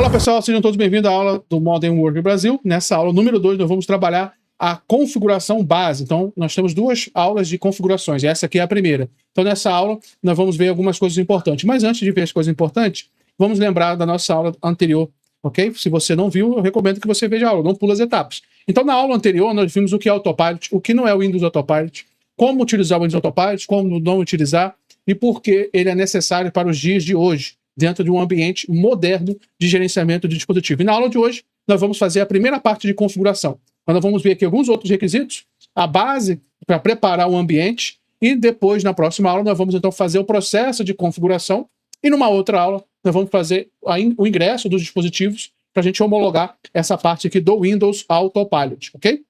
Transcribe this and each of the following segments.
Olá pessoal, sejam todos bem-vindos à aula do Modern Work Brasil. Nessa aula número 2 nós vamos trabalhar a configuração base. Então nós temos duas aulas de configurações, e essa aqui é a primeira. Então nessa aula nós vamos ver algumas coisas importantes, mas antes de ver as coisas importantes, vamos lembrar da nossa aula anterior, ok? Se você não viu, eu recomendo que você veja a aula, não pula as etapas. Então na aula anterior nós vimos o que é Autopilot, o que não é o Windows Autopilot, como utilizar o Windows Autopilot, como não utilizar e por que ele é necessário para os dias de hoje, dentro de um ambiente moderno de gerenciamento de dispositivo. E na aula de hoje, nós vamos fazer a primeira parte de configuração. Nós vamos ver aqui alguns outros requisitos, a base para preparar o ambiente, e depois, na próxima aula, nós vamos então fazer o processo de configuração, e numa outra aula, nós vamos fazer o ingresso dos dispositivos para a gente homologar essa parte aqui do Windows Autopilot, ok?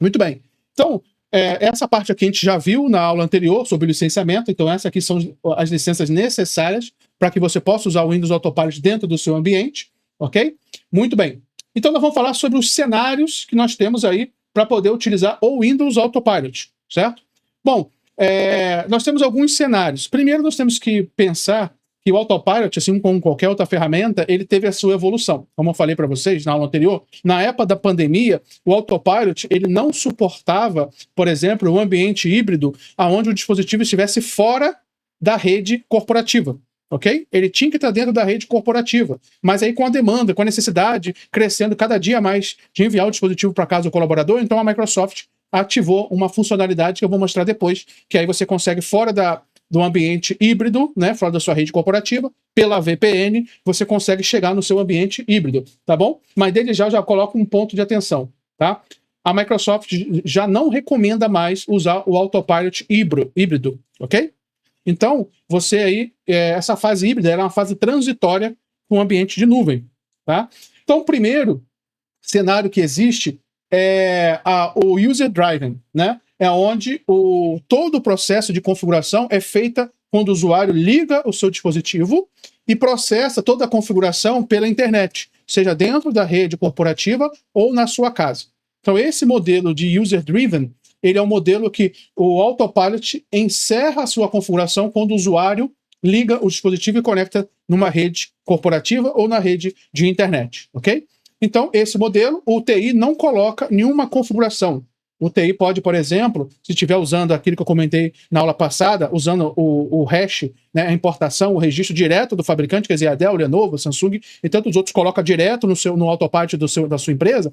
Muito bem. Então, essa parte aqui a gente já viu na aula anterior sobre licenciamento, então essas aqui são as licenças necessárias para que você possa usar o Windows Autopilot dentro do seu ambiente, ok? Muito bem. Então nós vamos falar sobre os cenários que nós temos aí para poder utilizar o Windows Autopilot, certo? Bom, nós temos alguns cenários. Primeiro nós temos que pensar que o Autopilot, assim como qualquer outra ferramenta, ele teve a sua evolução. Como eu falei para vocês na aula anterior, na época da pandemia, o Autopilot ele não suportava, por exemplo, um ambiente híbrido onde o dispositivo estivesse fora da rede corporativa. Ok? Ele tinha que estar dentro da rede corporativa. Mas aí com a demanda, com a necessidade crescendo cada dia mais de enviar o dispositivo para casa do colaborador, então a Microsoft ativou uma funcionalidade que eu vou mostrar depois, que aí você consegue fora do ambiente híbrido, né, fora da sua rede corporativa, pela VPN, você consegue chegar no seu ambiente híbrido, tá bom? Mas desde já eu já coloco um ponto de atenção, tá? A Microsoft já não recomenda mais usar o Autopilot híbrido, ok? Então, você aí, essa fase híbrida é uma fase transitória com o ambiente de nuvem, tá? Então, o primeiro cenário que existe é o User Driven, né? É onde todo o processo de configuração é feita quando o usuário liga o seu dispositivo e processa toda a configuração pela internet, seja dentro da rede corporativa ou na sua casa. Então, esse modelo de User Driven, ele é um modelo que o Autopilot encerra a sua configuração quando o usuário liga o dispositivo e conecta numa rede corporativa ou na rede de internet, ok? Então, esse modelo, o TI não coloca nenhuma configuração. O TI pode, por exemplo, se estiver usando aquilo que eu comentei na aula passada, usando o hash, né, a importação, o registro direto do fabricante, quer dizer, a Dell, Lenovo, Samsung e tantos outros, coloca direto no Autopilot da sua empresa,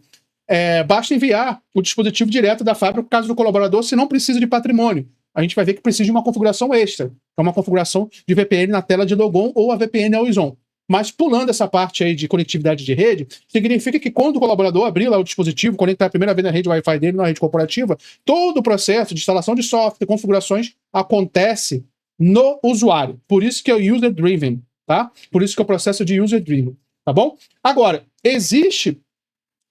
basta enviar o dispositivo direto da fábrica para o caso do colaborador, se não precisa de patrimônio. A gente vai ver que precisa de uma configuração extra, que é uma configuração de VPN na tela de logon ou a VPN Always On. Mas pulando essa parte aí de conectividade de rede, significa que quando o colaborador abrir lá o dispositivo, conectar a primeira vez na rede Wi-Fi dele, na rede corporativa, todo o processo de instalação de software, configurações, acontece no usuário. Por isso que é o User Driven, tá? Por isso que é o processo de User Driven, tá bom? Agora, existe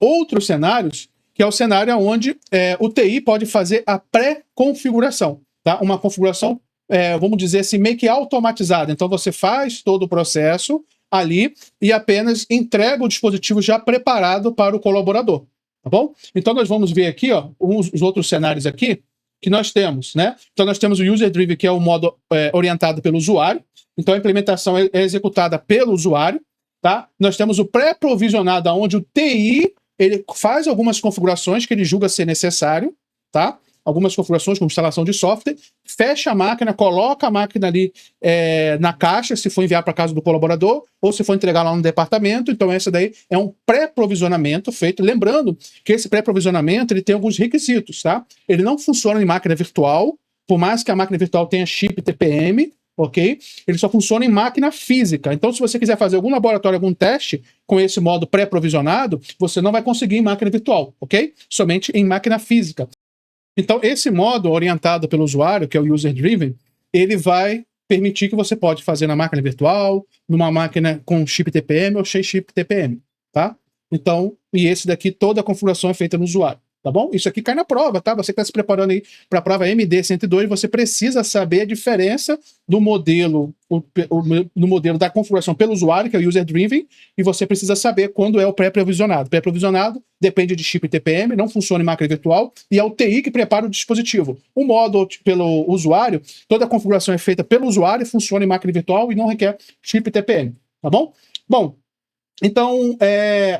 outros cenários, que é o cenário onde o TI pode fazer a pré-configuração, tá? Uma configuração, vamos dizer assim, meio que automatizada. Então você faz todo o processo ali e apenas entrega o dispositivo já preparado para o colaborador, tá bom? Então nós vamos ver aqui, ó, os outros cenários aqui que nós temos, né? Então nós temos o User Driven, que é o modo orientado pelo usuário. Então a implementação é executada pelo usuário, tá? Nós temos o pré-provisionado, onde o TI ele faz algumas configurações que ele julga ser necessário, tá? Algumas configurações, como instalação de software, fecha a máquina, coloca a máquina ali na caixa, se for enviar para casa do colaborador, ou se for entregar lá no departamento. Então, essa daí é um pré-provisionamento feito. Lembrando que esse pré-provisionamento ele tem alguns requisitos, tá? Ele não funciona em máquina virtual, por mais que a máquina virtual tenha chip TPM, ok? Ele só funciona em máquina física. Então, se você quiser fazer algum laboratório, algum teste com esse modo pré-provisionado, você não vai conseguir em máquina virtual, ok? Somente em máquina física. Então, esse modo orientado pelo usuário, que é o User Driven, ele vai permitir que você pode fazer na máquina virtual, numa máquina com chip TPM ou sem chip TPM, tá? Então, e esse daqui, toda a configuração é feita no usuário. Tá bom? Isso aqui cai na prova, tá? Você que está se preparando aí para a prova MD-102, você precisa saber a diferença do modelo, no modelo da configuração pelo usuário, que é o User Driven, e você precisa saber quando é o pré-provisionado. Pré-provisionado depende de chip TPM, não funciona em máquina virtual, e é o TI que prepara o dispositivo. O modo pelo usuário, toda a configuração é feita pelo usuário, funciona em máquina virtual e não requer chip TPM. Tá bom? Bom, Então,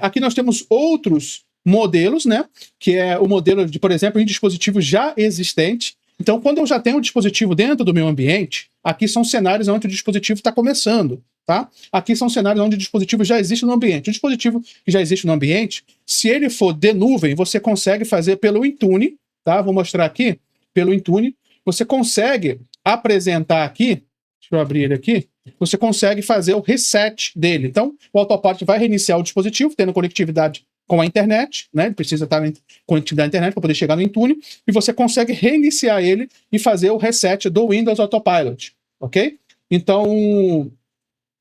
aqui nós temos outros modelos, né? Que é o modelo de, por exemplo, em dispositivo já existente. Então, quando eu já tenho um dispositivo dentro do meu ambiente, aqui são cenários onde o dispositivo está começando, tá? Aqui são cenários onde o dispositivo já existe no ambiente. O dispositivo que já existe no ambiente, se ele for de nuvem, você consegue fazer pelo Intune, tá? Vou mostrar aqui, pelo Intune. Você consegue apresentar aqui, deixa eu abrir ele aqui, você consegue fazer o reset dele. Então, o Autopilot vai reiniciar o dispositivo, tendo conectividade com a internet, né? Ele precisa estar em conectividade à internet para poder chegar no Intune, e você consegue reiniciar ele e fazer o reset do Windows Autopilot, ok? Então,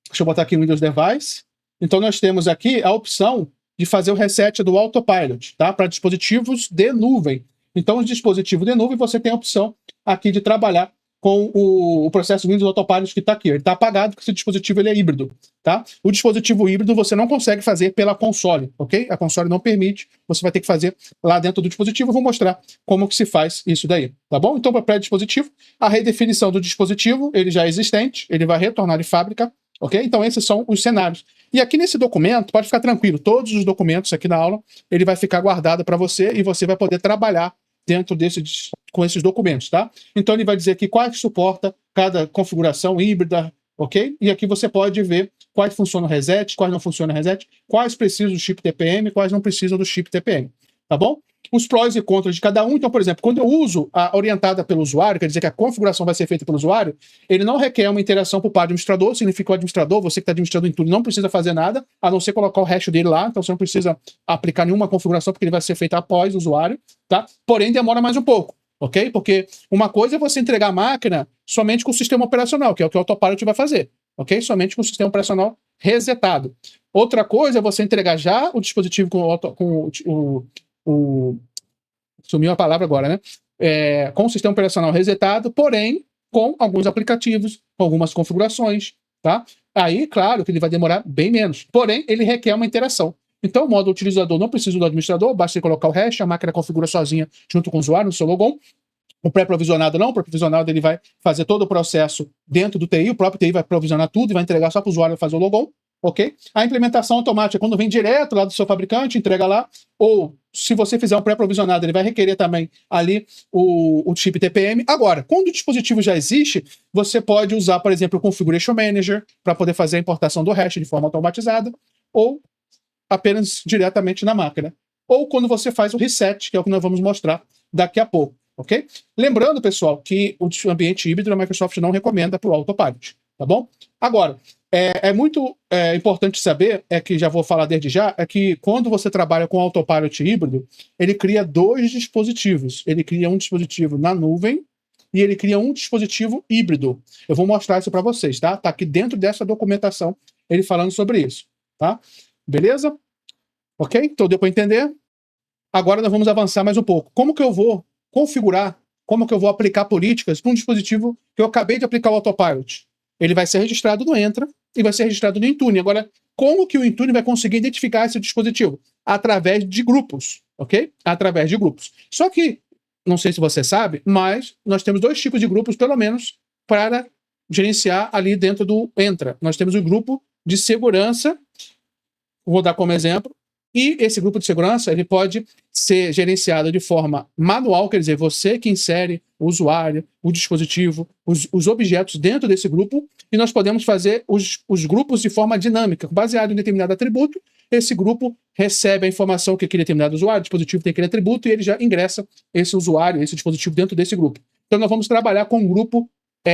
deixa eu botar aqui o Windows Device. Então, nós temos aqui a opção de fazer o reset do Autopilot, tá? Para dispositivos de nuvem. Então, os dispositivos de nuvem, você tem a opção aqui de trabalhar com o processo Windows Autopilot que está aqui. Ele está apagado porque esse dispositivo ele é híbrido, tá? O dispositivo híbrido você não consegue fazer pela console, ok? A console não permite, você vai ter que fazer lá dentro do dispositivo. Eu vou mostrar como que se faz isso daí, tá bom? Então, para pré-dispositivo, a redefinição do dispositivo, ele já é existente, ele vai retornar de fábrica, ok? Então, esses são os cenários. E aqui nesse documento, pode ficar tranquilo, todos os documentos aqui na aula, ele vai ficar guardado para você e você vai poder trabalhar dentro com esses documentos, tá? Então ele vai dizer aqui quais suporta cada configuração híbrida, ok? E aqui você pode ver quais funcionam o reset, quais não funcionam o reset, quais precisam do chip TPM, quais não precisam do chip TPM, tá bom? Os prós e contras de cada um. Então, por exemplo, quando eu uso a orientada pelo usuário, quer dizer que a configuração vai ser feita pelo usuário, ele não requer uma interação por parte do administrador, significa que o administrador, você que está administrando em tudo, não precisa fazer nada, a não ser colocar o hash dele lá, então você não precisa aplicar nenhuma configuração, porque ele vai ser feito após o usuário, tá? Porém, demora mais um pouco, ok? Porque uma coisa é você entregar a máquina somente com o sistema operacional, que é o que o Autopilot vai fazer, ok? Somente com o sistema operacional resetado. Outra coisa é você entregar já o dispositivo sumiu a palavra agora, né? Com o sistema operacional resetado, porém com alguns aplicativos, com algumas configurações, tá? Aí, claro que ele vai demorar bem menos, porém ele requer uma interação. Então, o modo utilizador não precisa do administrador, basta colocar o hash, a máquina configura sozinha junto com o usuário no seu logon. O pré-provisionado não, o pré-provisionado ele vai fazer todo o processo dentro do TI, o próprio TI vai provisionar tudo e vai entregar só para o usuário fazer o logon, ok? A implementação automática, quando vem direto lá do seu fabricante, entrega lá, ou se você fizer um pré-provisionado, ele vai requerer também ali o chip TPM. Agora, quando o dispositivo já existe, você pode usar, por exemplo, o Configuration Manager para poder fazer a importação do hash de forma automatizada, ou apenas diretamente na máquina. Ou quando você faz o reset, que é o que nós vamos mostrar daqui a pouco, ok? Lembrando, pessoal, que o ambiente híbrido a Microsoft não recomenda para o Autopilot, tá bom? Agora, é muito importante saber, que já vou falar desde já, é que quando você trabalha com Autopilot híbrido, ele cria dois dispositivos. Ele cria um dispositivo na nuvem e ele cria um dispositivo híbrido. Eu vou mostrar isso para vocês, tá? Tá aqui dentro dessa documentação ele falando sobre isso, tá? Beleza? Ok? Então deu para entender? Agora nós vamos avançar mais um pouco. Como que eu vou configurar, como que eu vou aplicar políticas para um dispositivo que eu acabei de aplicar o Autopilot? Ele vai ser registrado no Entra e vai ser registrado no Intune. Agora, como que o Intune vai conseguir identificar esse dispositivo? Através de grupos, ok? Através de grupos. Só que, não sei se você sabe, mas nós temos dois tipos de grupos, pelo menos, para gerenciar ali dentro do Entra. Nós temos o grupo de segurança, vou dar como exemplo, e esse grupo de segurança ele pode ser gerenciado de forma manual, quer dizer, você que insere o usuário, o dispositivo, os objetos dentro desse grupo, e nós podemos fazer os grupos de forma dinâmica, baseado em determinado atributo. Esse grupo recebe a informação que aquele determinado usuário, o dispositivo tem aquele atributo, e ele já ingressa esse usuário, esse dispositivo dentro desse grupo. Então nós vamos trabalhar com um grupo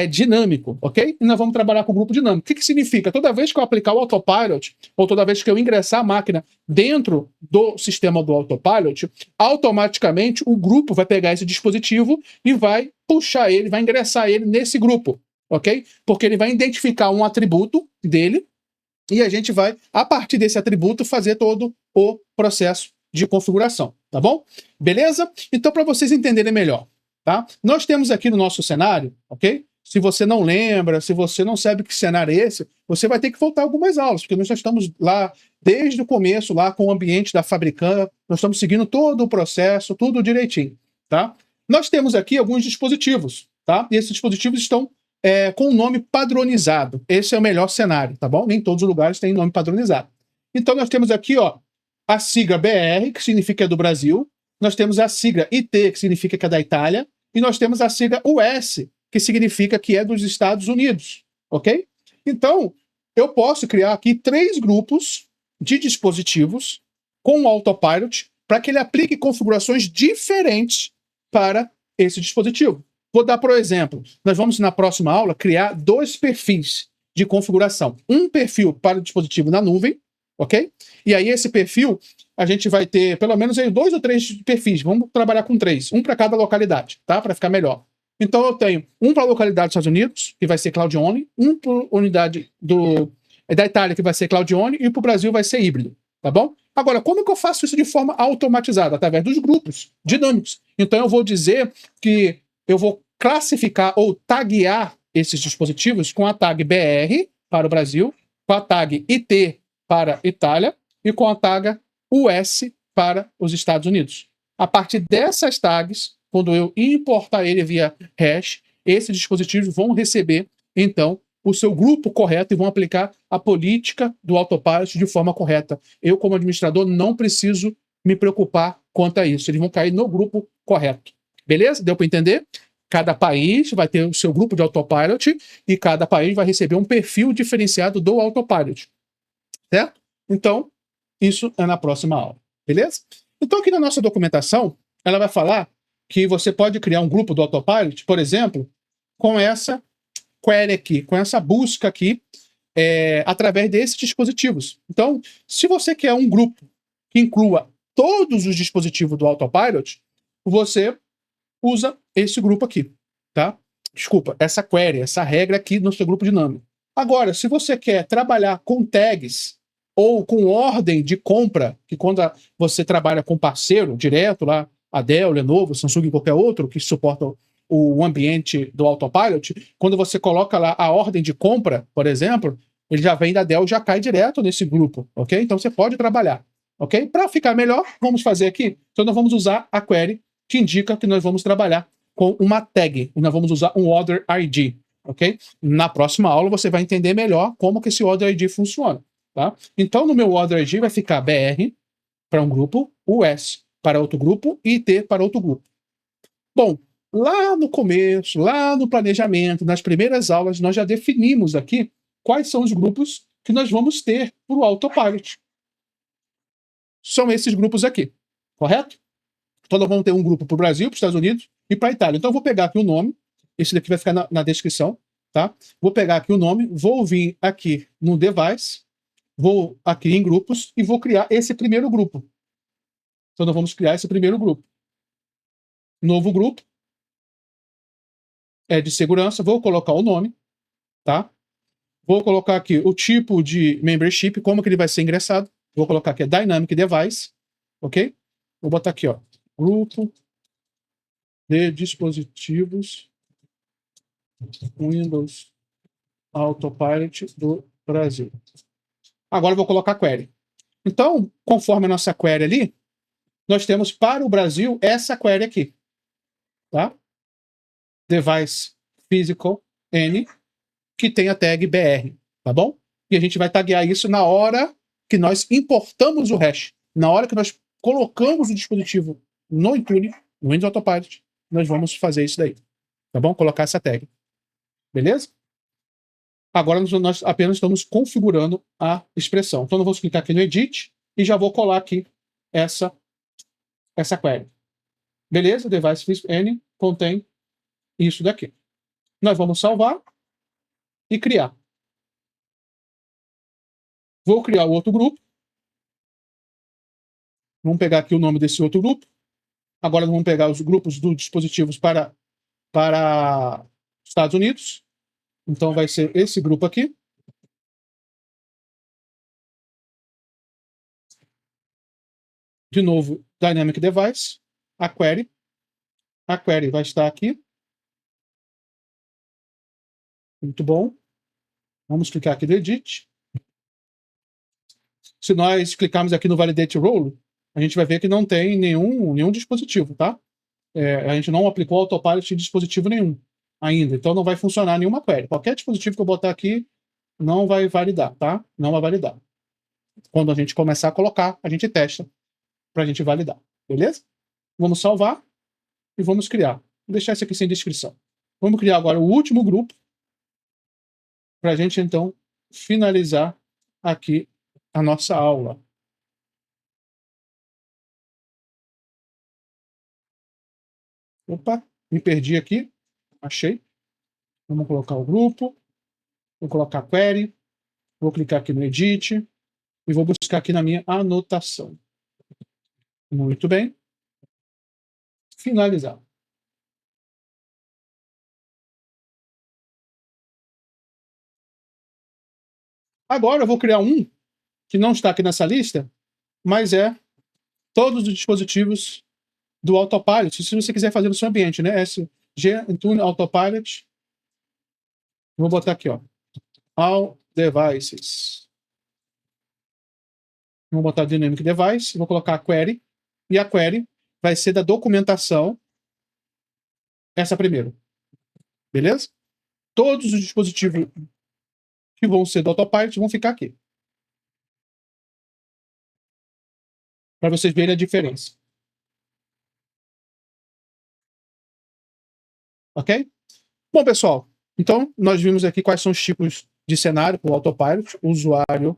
dinâmico, ok? E nós vamos trabalhar com o grupo dinâmico. O que significa? Toda vez que eu aplicar o Autopilot, ou toda vez que eu ingressar a máquina dentro do sistema do Autopilot, automaticamente o grupo vai pegar esse dispositivo e vai puxar ele, vai ingressar ele nesse grupo, ok? Porque ele vai identificar um atributo dele e a gente vai, a partir desse atributo, fazer todo o processo de configuração, tá bom? Beleza? Então, para vocês entenderem melhor, tá? Nós temos aqui no nosso cenário, ok? Se você não lembra, se você não sabe que cenário é esse, você vai ter que voltar algumas aulas, porque nós já estamos lá desde o começo, lá com o ambiente da fabricante, nós estamos seguindo todo o processo, tudo direitinho, tá? Nós temos aqui alguns dispositivos, tá? E esses dispositivos estão com um nome padronizado. Esse é o melhor cenário, tá bom? Nem todos os lugares têm nome padronizado. Então nós temos aqui, ó, a sigla BR, que significa que é do Brasil, nós temos a sigla IT, que significa que é da Itália, e nós temos a sigla US, que significa que é dos Estados Unidos, ok? Então, eu posso criar aqui 3 grupos de dispositivos com o Autopilot para que ele aplique configurações diferentes para esse dispositivo. Vou dar, por exemplo, nós vamos na próxima aula criar 2 perfis de configuração. Um perfil para o dispositivo na nuvem, ok? E aí esse perfil, a gente vai ter pelo menos aí 2 ou 3 perfis. Vamos trabalhar com 3, um para cada localidade, tá? Para ficar melhor. Então eu tenho um para a localidade dos Estados Unidos, que vai ser Cloud Only, um para a unidade da Itália, que vai ser Cloud Only, e para o Brasil vai ser híbrido, tá bom? Agora, como que eu faço isso de forma automatizada? Através dos grupos dinâmicos. Então eu vou dizer que eu vou classificar ou taguear esses dispositivos com a tag BR para o Brasil, com a tag IT para a Itália e com a tag US para os Estados Unidos. A partir dessas tags, quando eu importar ele via hash, esses dispositivos vão receber, então, o seu grupo correto e vão aplicar a política do Autopilot de forma correta. Eu, como administrador, não preciso me preocupar quanto a isso. Eles vão cair no grupo correto. Beleza? Deu para entender? Cada país vai ter o seu grupo de Autopilot e cada país vai receber um perfil diferenciado do Autopilot. Certo? Então, isso é na próxima aula. Beleza? Então, aqui na nossa documentação, ela vai falar que você pode criar um grupo do Autopilot, por exemplo, com essa query aqui, com essa busca aqui, através desses dispositivos. Então, se você quer um grupo que inclua todos os dispositivos do Autopilot, você usa esse grupo aqui, tá? Desculpa, essa query, essa regra aqui no seu grupo dinâmico. Agora, se você quer trabalhar com tags ou com ordem de compra, que quando você trabalha com parceiro direto lá, a Dell, Lenovo, Samsung e qualquer outro que suporta o ambiente do Autopilot, quando você coloca lá a ordem de compra, por exemplo, ele já vem da Dell, já cai direto nesse grupo, ok? Então você pode trabalhar, ok? Para ficar melhor, vamos fazer aqui. Então nós vamos usar a query que indica que nós vamos trabalhar com uma tag, e nós vamos usar um Order ID, ok? Na próxima aula você vai entender melhor como que esse Order ID funciona, tá? Então no meu Order ID vai ficar BR para um grupo, US para outro grupo e IT para outro grupo. Bom, lá no começo, lá no planejamento, nas primeiras aulas, nós já definimos aqui quais são os grupos que nós vamos ter para o Autopilot. São esses grupos aqui, correto? Então nós vamos ter um grupo para o Brasil, para os Estados Unidos e para a Itália. Então eu vou pegar aqui o nome, esse daqui vai ficar na descrição, tá? Vou pegar aqui o nome, vou vir aqui no device, vou aqui em grupos e vou criar esse primeiro grupo. Então nós vamos criar esse primeiro grupo. Novo grupo. É de segurança, vou colocar o nome, tá? Vou colocar aqui o tipo de membership, como que ele vai ser ingressado. Vou colocar aqui Dynamic Device, ok? Vou botar aqui, ó, grupo de dispositivos Windows Autopilot do Brasil. Agora eu vou colocar a query. Então, conforme a nossa query ali, nós temos para o Brasil essa query aqui, tá? Device Physical N, que tem a tag BR, tá bom? E a gente vai taguear isso na hora que nós importamos o hash. Na hora que nós colocamos o dispositivo no Intune, no Windows Autopilot, nós vamos fazer isso daí, tá bom? Colocar essa tag. Beleza? Agora nós apenas estamos configurando a expressão. Então eu vou clicar aqui no Edit e já vou colar aqui essa query. Beleza? Device Physical N contém isso daqui. Nós vamos salvar e criar. Vou criar o outro grupo. Vamos pegar aqui o nome desse outro grupo. Agora vamos pegar os grupos dos dispositivos para Estados Unidos. Então vai ser esse grupo aqui. De novo, Dynamic Device, a query. A query vai estar aqui. Muito bom. Vamos clicar aqui no Edit. Se nós clicarmos aqui no Validate Role, a gente vai ver que não tem nenhum dispositivo, tá? A gente não aplicou Autopilot em dispositivo nenhum ainda, então não vai funcionar nenhuma query. Qualquer dispositivo que eu botar aqui não vai validar, tá? Não vai validar. quando a gente começar a colocar, a gente testa para a gente validar, beleza? Vamos salvar e vamos criar. Vou deixar isso aqui sem descrição. Vamos criar agora o último grupo para a gente, então, finalizar aqui a nossa aula. Opa, me perdi aqui. Achei. Vamos colocar o grupo. Vou colocar query. Vou clicar aqui no edit. E vou buscar aqui na minha anotação. Muito bem. Finalizar. Agora eu vou criar um que não está aqui nessa lista, mas é todos os dispositivos do Autopilot, se você quiser fazer no seu ambiente, né? SG Intune Autopilot. Vou botar aqui, ó. All devices. Vou botar Dynamic Device, vou colocar a query, e a query vai ser da documentação, essa primeiro. Beleza? Todos os dispositivos que vão ser do Autopilot vão ficar aqui. Para vocês verem a diferença. Ok? Bom, pessoal, então nós vimos aqui quais são os tipos de cenário para o Autopilot, o usuário,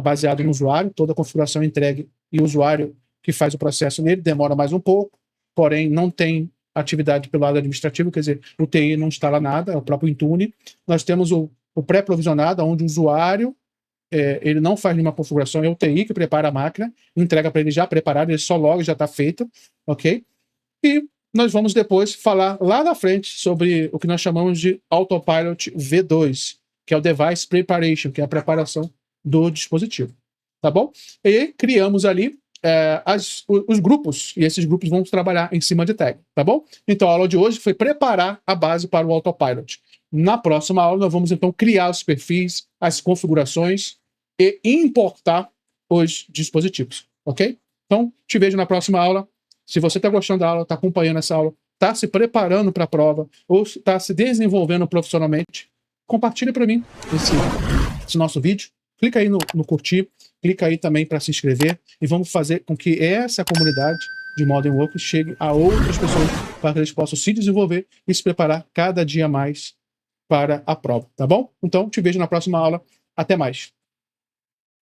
baseado no usuário, toda a configuração entregue e o usuário que faz o processo nele, demora mais um pouco, porém não tem atividade pelo lado administrativo, quer dizer, o TI não instala nada, é o próprio Intune. Nós temos o pré-provisionado, onde o usuário ele não faz nenhuma configuração, é o TI que prepara a máquina, entrega para ele já preparado, ele só loga, já está feito, ok? E nós vamos depois falar lá na frente sobre o que nós chamamos de Autopilot V2, que é o Device Preparation, que é a preparação do dispositivo, tá bom? E criamos ali os grupos, e esses grupos vão trabalhar em cima de tag, tá bom? Então a aula de hoje foi preparar a base para o Autopilot. Na próxima aula nós vamos então criar os perfis, as configurações e importar os dispositivos, ok? Então te vejo na próxima aula. Se você está gostando da aula, está acompanhando essa aula, está se preparando para a prova ou está se desenvolvendo profissionalmente, compartilha para mim esse nosso vídeo. Clica aí no curtir, clica aí também para se inscrever e vamos fazer com que essa comunidade de Modern Work chegue a outras pessoas para que eles possam se desenvolver e se preparar cada dia mais para a prova, tá bom? Então, te vejo na próxima aula. Até mais.